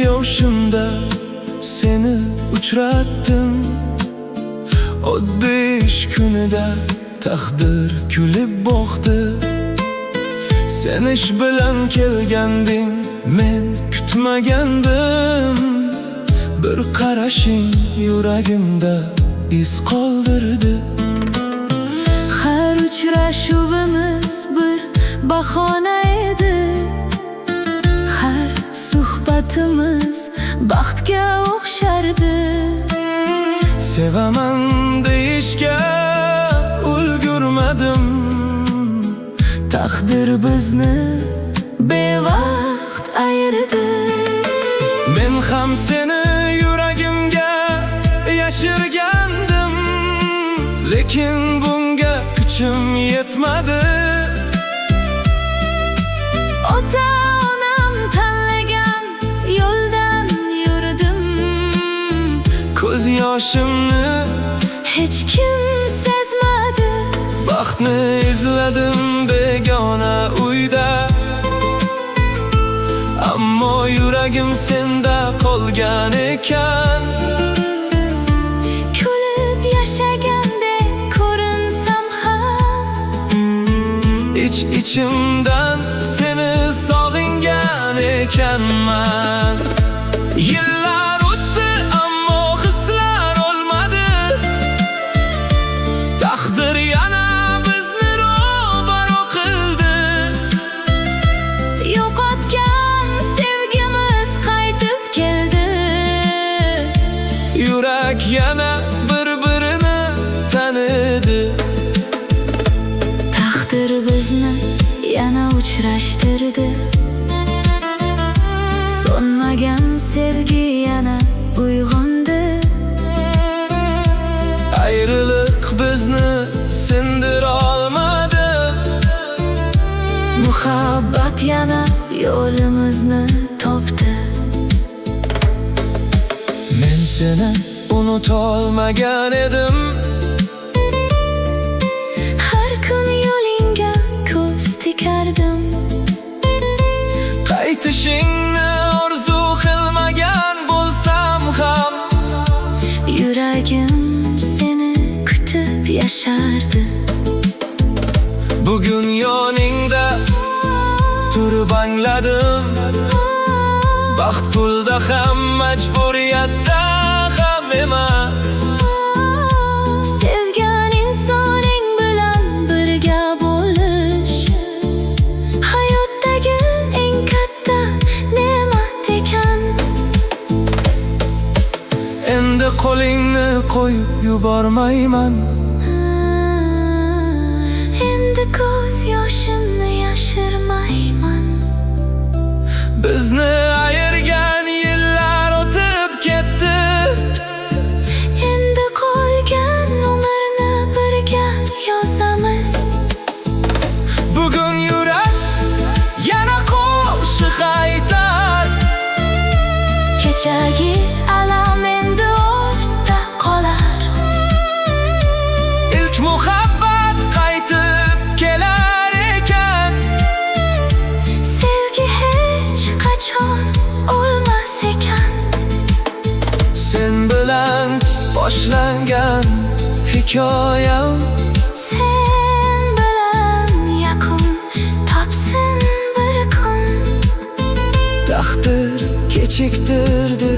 yoshimda seni uchratdim. Oddiy ish kunida taqdir kulib boqdi. Sen ish bilan kelganding, men kutmagandim. Bir qarashing yuragimda iz qoldirdi. Har uchrashuvimiz bir bahona edi. Har suhbatimiz baxtga o'xshardi. Sevaman deyishga ulgurmadim. Taqdir bizni bevaqt ayirdi. Men ham seni yuragimga yashirgandim, lekin bunga kuchim yetmadi. Ota-onam tanlagan yo'ldan yurdim. Ko'z yoshimni hech kim sezmadi. Baxtni izladim begona uyda, ammo yuragim senda qolgan ekan. Kulib yashagandek ko'rinsam ham, İçimden seni sog'ingan ekanman. Yillar o'tdi, ammo hislar olmadi. Taqdir yana bizni ro'baro qildi. yo'qotgan sevgimiz qaytib keldi. Yurak yana bir-birini tanidi. Taqdir bizni yana uchrashtirdi. So'nmagan sevgi yana uyg'ondi. Ayrılık bizni sindira olmadi. Muhabbat yana yo'limizni topdi. Men seni unutolmagan edim. Har kun yo'lingga ko'z tikardim. Qaytishingni orzu qilmagan bo'lsam ham, Yuragim seni kutib yashardi. bugun yoningda turib angladim. Baxt pulda ham, majburiyatda ham emas. Sevgan insoning bilan birga bo'lish hayotdagi eng katta ne'mat ekan. Endi qo'lingni qo'yib yubormayman. Endi ko'z yoshimni yashirmayman. Bizni ayirgan yillar o'tib ketdi. Endi qolgan umrni birga yozamiz. Bugun yurak yana qo'shiq aytar. Kechagi alam endi ortda qolar. İlk muhabbat qaytib kelar ekan. Sevgi hech qachon o'lmas ekan. Sen bilan boshlangan hikoyam Sen bilan yakun topsin bir kun. taqdir kechiktirdi